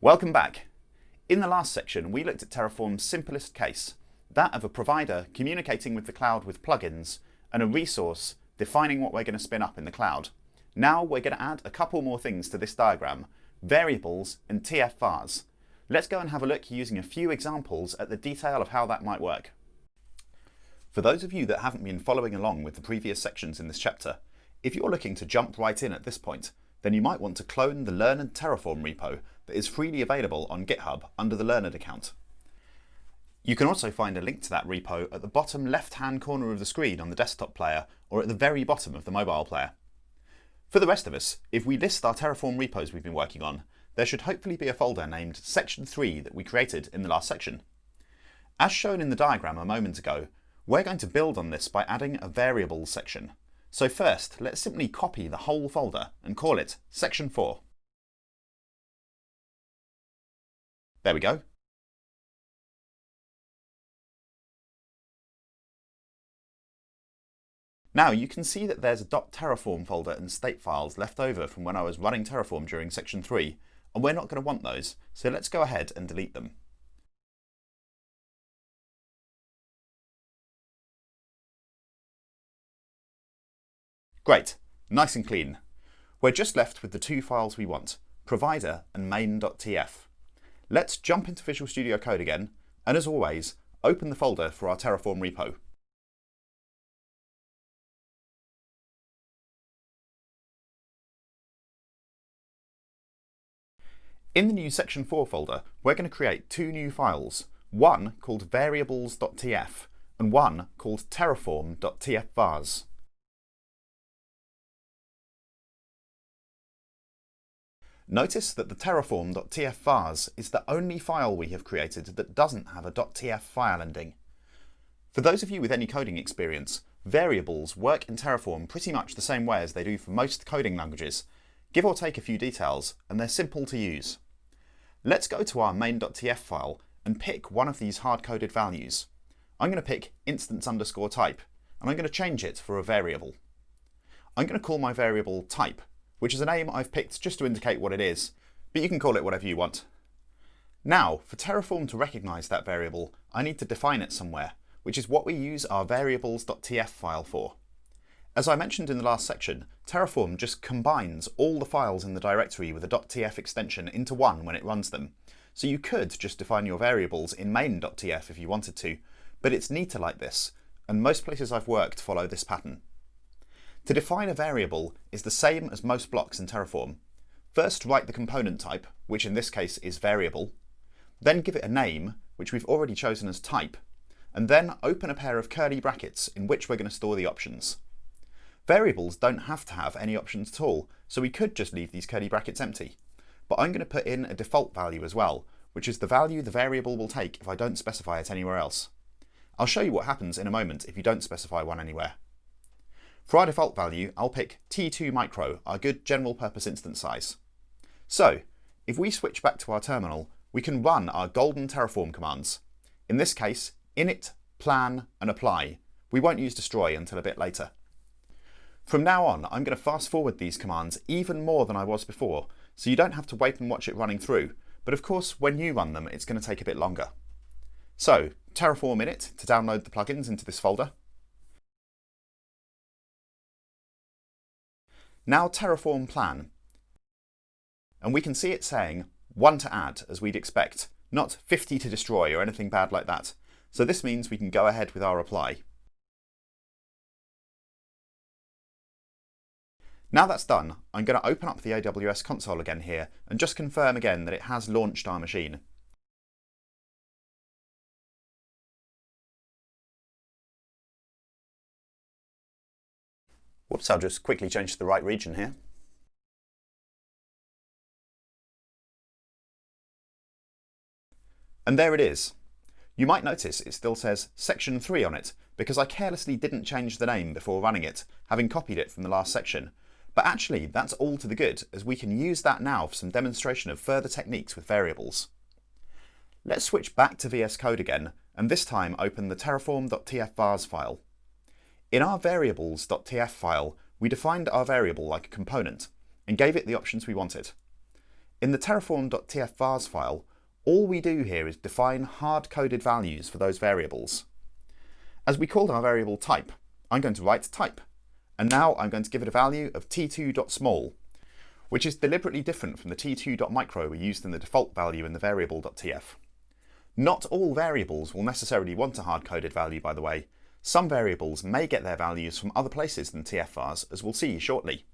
Welcome back. In the last section, we looked at Terraform's simplest case, that of a provider communicating with the cloud with plugins and a resource defining what we're going to spin up in the cloud. Now we're going to add a couple more things to this diagram, variables and TF-vars. Let's go and have a look using a few examples at the detail of how that might work. For those of you that haven't been following along with the previous sections in this chapter, if you're looking to jump right in at this point, then you might want to clone the Lernard Terraform repo that is freely available on GitHub under the Lernard account. You can also find a link to that repo at the bottom left-hand corner of the screen on the desktop player or at the very bottom of the mobile player. For the rest of us, if we list our Terraform repos we've been working on, there should hopefully be a folder named Section 3 that we created in the last section. As shown in the diagram a moment ago, we're going to build on this by adding a variables section. So first, let's simply copy the whole folder and call it Section 4. There we go. Now you can see that there's a .terraform folder and state files left over from when I was running Terraform during Section 3, and we're not going to want those, so let's go ahead and delete them. Great, nice and clean. We're just left with the two files we want, provider and main.tf. Let's jump into Visual Studio Code again, and as always, open the folder for our Terraform repo. In the new Section 4 folder, we're going to create two new files, one called variables.tf and one called terraform.tf-vars. Notice that the terraform.tf-vars is the only file we have created that doesn't have a .tf file ending. For those of you with any coding experience, variables work in Terraform pretty much the same way as they do for most coding languages, give or take a few details, and they're simple to use. Let's go to our main.tf file and pick one of these hard-coded values. I'm going to pick instance_type, and I'm going to change it for a variable. I'm going to call my variable type, which is a name I've picked just to indicate what it is, but you can call it whatever you want. Now, for Terraform to recognize that variable, I need to define it somewhere, which is what we use our variables.tf file for. As I mentioned in the last section, Terraform just combines all the files in the directory with a .tf extension into one when it runs them. So you could just define your variables in main.tf if you wanted to, but it's neater like this, and most places I've worked follow this pattern. To define a variable is the same as most blocks in Terraform. First write the component type, which in this case is variable, then give it a name, which we've already chosen as type, and then open a pair of curly brackets in which we're going to store the options. Variables don't have to have any options at all, so we could just leave these curly brackets empty. But I'm going to put in a default value as well, which is the value the variable will take if I don't specify it anywhere else. I'll show you what happens in a moment if you don't specify one anywhere. For our default value, I'll pick T2 micro, our good general purpose instance size. So, if we switch back to our terminal, we can run our golden Terraform commands. In this case, init, plan, and apply. We won't use destroy until a bit later. From now on, I'm going to fast forward these commands even more than I was before, so you don't have to wait and watch it running through, but of course when you run them it's going to take a bit longer. So, Terraform init to download the plugins into this folder. Now Terraform plan, and we can see it saying 1 to add as we'd expect, not 50 to destroy or anything bad like that, so this means we can go ahead with our apply. Now that's done, I'm going to open up the AWS console again here and just confirm again that it has launched our machine. Whoops, I'll just quickly change to the right region here. And there it is. You might notice it still says Section 3 on it because I carelessly didn't change the name before running it, having copied it from the last section. But actually, that's all to the good, as we can use that now for some demonstration of further techniques with variables. Let's switch back to VS Code again, and this time open the terraform.tf-vars file. In our variables.tf file, we defined our variable like a component, and gave it the options we wanted. In the terraform.tf_vars file, all we do here is define hard-coded values for those variables. As we called our variable type, I'm going to write type, and now I'm going to give it a value of t2.small, which is deliberately different from the t2.micro we used in the default value in the variable.tf. Not all variables will necessarily want a hard-coded value, by the way. Some variables may get their values from other places than tf_vars, as we'll see shortly.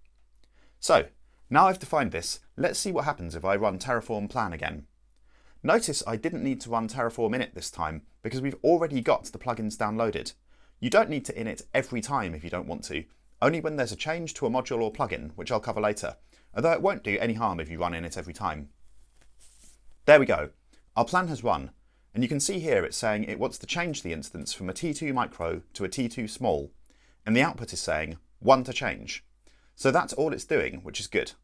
So, now I've defined this, let's see what happens if I run Terraform plan again. Notice I didn't need to run Terraform init this time because we've already got the plugins downloaded. You don't need to init every time if you don't want to, only when there's a change to a module or plugin, which I'll cover later, although it won't do any harm if you run init every time. There we go. Our plan has run, and you can see here it's saying it wants to change the instance from a T2 micro to a T2 small, and the output is saying 1 to change. So that's all it's doing, which is good.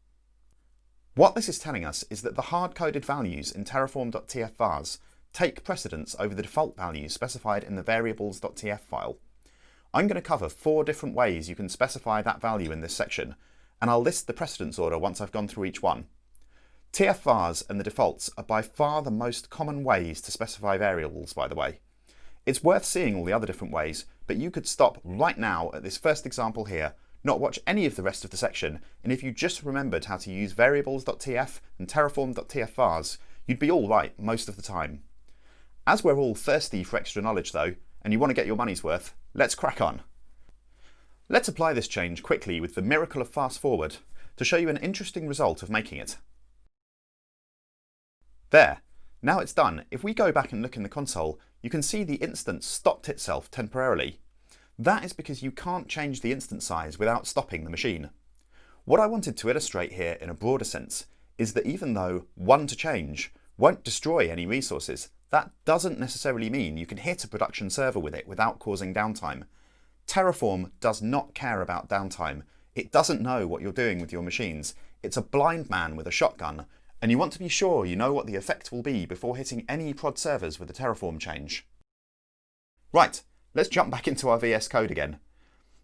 What this is telling us is that the hard-coded values in terraform.tf_vars take precedence over the default values specified in the variables.tf file. I'm going to cover 4 different ways you can specify that value in this section, and I'll list the precedence order once I've gone through each one. tf_vars and the defaults are by far the most common ways to specify variables, by the way. It's worth seeing all the other different ways, but you could stop right now at this first example here, not watch any of the rest of the section, and if you just remembered how to use variables.tf and terraform.tf_vars, you'd be all right most of the time. As we're all thirsty for extra knowledge though, and you want to get your money's worth, let's crack on. Let's apply this change quickly with the miracle of fast forward to show you an interesting result of making it. There, now it's done. If we go back and look in the console, you can see the instance stopped itself temporarily. That is because you can't change the instance size without stopping the machine. What I wanted to illustrate here in a broader sense is that even though 1 to change won't destroy any resources, that doesn't necessarily mean you can hit a production server with it without causing downtime. Terraform does not care about downtime. It doesn't know what you're doing with your machines. It's a blind man with a shotgun, and you want to be sure you know what the effect will be before hitting any prod servers with a Terraform change. Right. Let's jump back into our VS Code again.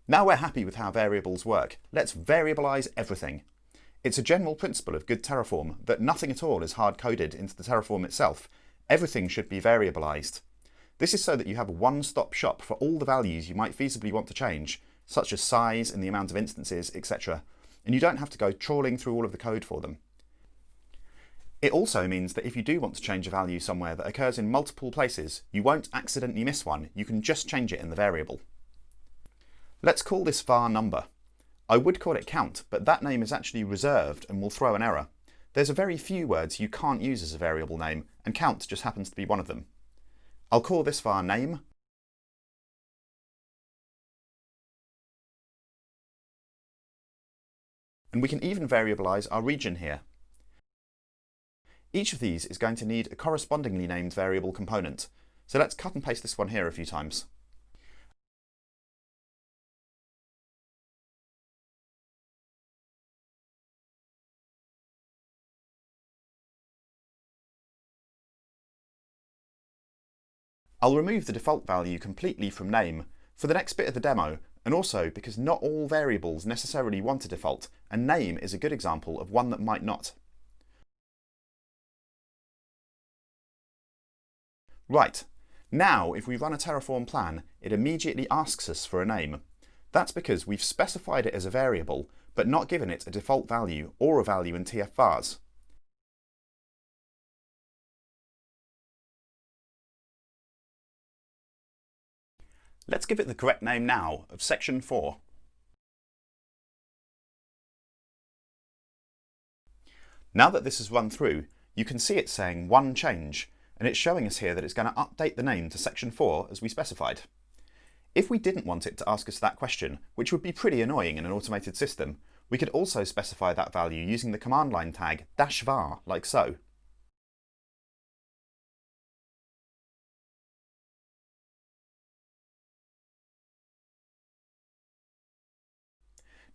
Now we're happy with how variables work, let's variabilize everything. It's a general principle of good Terraform that nothing at all is hard-coded into the Terraform itself. Everything should be variabilized. This is so that you have a one-stop shop for all the values you might feasibly want to change, such as size and the amount of instances, etc., and you don't have to go trawling through all of the code for them. It also means that if you do want to change a value somewhere that occurs in multiple places, you won't accidentally miss one, you can just change it in the variable. Let's call this var number. I would call it count, but that name is actually reserved and will throw an error. There's a very few words you can't use as a variable name, and count just happens to be one of them. I'll call this var name, and we can even variabilize our region here. Each of these is going to need a correspondingly named variable component, so let's cut and paste this one here a few times. I'll remove the default value completely from name for the next bit of the demo, and also because not all variables necessarily want a default, and name is a good example of one that might not. Right, now if we run a Terraform plan, it immediately asks us for a name. That's because we've specified it as a variable, but not given it a default value or a value in tf_vars. Let's give it the correct name now of section 4. Now that this has run through, you can see it saying 1 change, and it's showing us here that it's going to update the name to section 4 as we specified. If we didn't want it to ask us that question, which would be pretty annoying in an automated system, we could also specify that value using the command line tag -var, like so.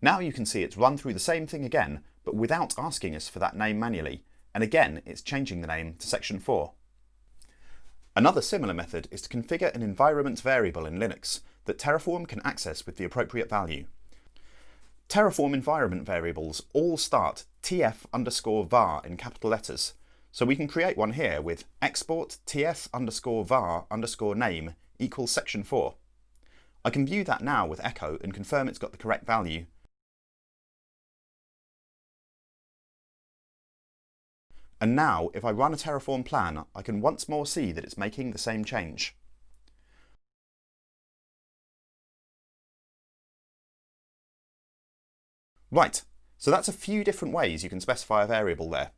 Now you can see it's run through the same thing again, but without asking us for that name manually, and again it's changing the name to section 4. Another similar method is to configure an environment variable in Linux that Terraform can access with the appropriate value. Terraform environment variables all start tf_var in capital letters, so we can create one here with export tf_var_name equals section 4. I can view that now with echo and confirm it's got the correct value. And now, if I run a Terraform plan, I can once more see that it's making the same change. Right, so that's a few different ways you can specify a variable there.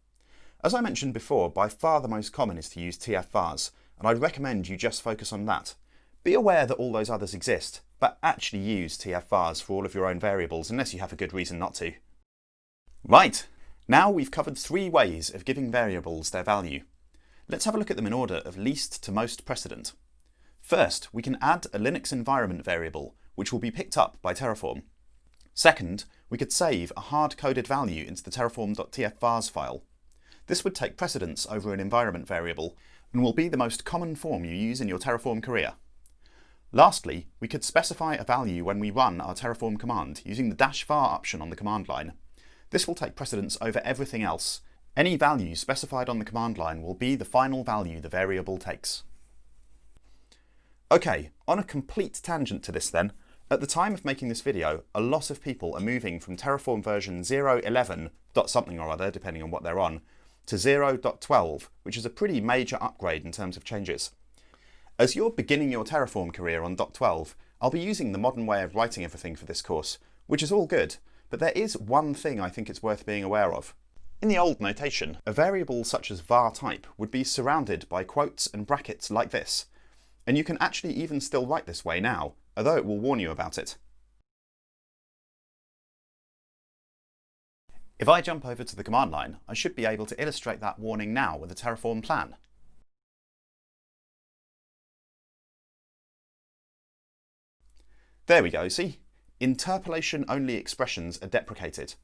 As I mentioned before, by far the most common is to use tf_vars, and I'd recommend you just focus on that. Be aware that all those others exist, but actually use tf_vars for all of your own variables unless you have a good reason not to. Right, now we've covered 3 ways of giving variables their value. Let's have a look at them in order of least to most precedent. First, we can add a Linux environment variable, which will be picked up by Terraform. Second, we could save a hard-coded value into the terraform.tf_vars file. This would take precedence over an environment variable and will be the most common form you use in your Terraform career. Lastly, we could specify a value when we run our Terraform command using the -var option on the command line. This will take precedence over everything else. Any value specified on the command line will be the final value the variable takes. Okay, on a complete tangent to this then, at the time of making this video, a lot of people are moving from Terraform version 0.11 something or other, depending on what they're on, to 0.12, which is a pretty major upgrade in terms of changes. As you're beginning your Terraform career on .12, I'll be using the modern way of writing everything for this course, which is all good, but there is one thing I think it's worth being aware of. In the old notation, a variable such as var type would be surrounded by quotes and brackets like this, and you can actually even still write this way now, although it will warn you about it. If I jump over to the command line, I should be able to illustrate that warning now with a Terraform plan. There we go, see? Interpolation-only expressions are deprecated.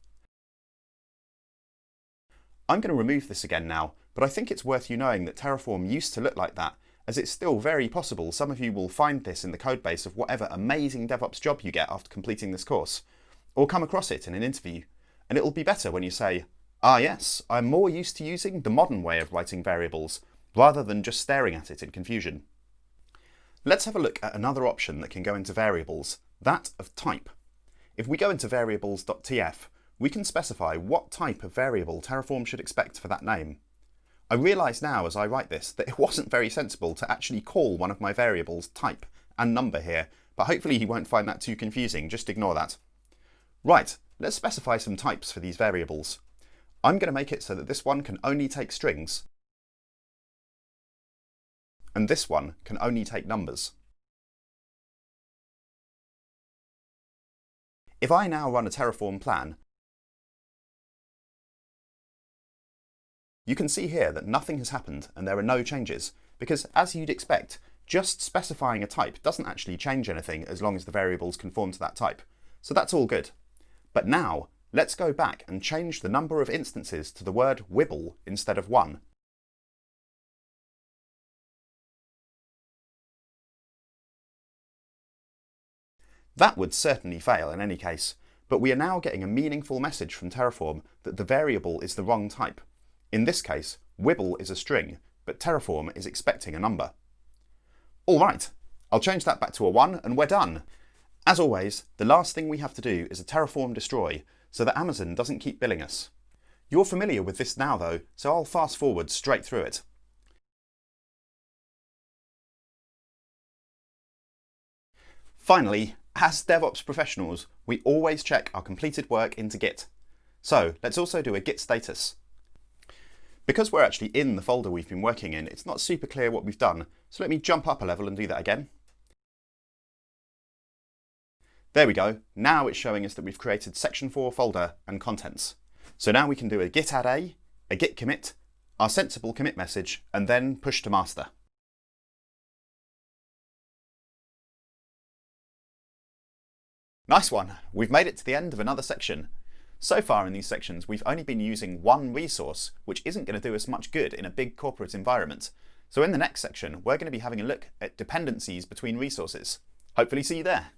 I'm going to remove this again now, but I think it's worth you knowing that Terraform used to look like that, as it's still very possible some of you will find this in the codebase of whatever amazing DevOps job you get after completing this course, or come across it in an interview, and it'll be better when you say, "Ah yes, I'm more used to using the modern way of writing variables, rather than just staring at it in confusion." Let's have a look at another option that can go into variables, that of type. If we go into variables.tf, we can specify what type of variable Terraform should expect for that name. I realise now as I write this that it wasn't very sensible to actually call one of my variables type and number here, but hopefully you won't find that too confusing, just ignore that. Right, let's specify some types for these variables. I'm going to make it so that this one can only take strings, and this one can only take numbers. If I now run a Terraform plan, you can see here that nothing has happened and there are no changes, because as you'd expect, just specifying a type doesn't actually change anything as long as the variables conform to that type. So that's all good. But now, let's go back and change the number of instances to the word wibble instead of 1. That would certainly fail in any case, but we are now getting a meaningful message from Terraform that the variable is the wrong type. In this case, wibble is a string, but Terraform is expecting a number. Alright, I'll change that back to a 1 and we're done. As always, the last thing we have to do is a Terraform destroy, so that Amazon doesn't keep billing us. You're familiar with this now though, so I'll fast forward straight through it. Finally, as DevOps professionals, we always check our completed work into Git. So let's also do a Git status. Because we're actually in the folder we've been working in, it's not super clear what we've done, so let me jump up a level and do that again. There we go, now it's showing us that we've created section 4 folder and contents. So now we can do a git add a git commit, our sensible commit message, and then push to master. Nice one, we've made it to the end of another section. So far in these sections, we've only been using one resource, which isn't going to do us much good in a big corporate environment. So in the next section, we're going to be having a look at dependencies between resources. Hopefully see you there.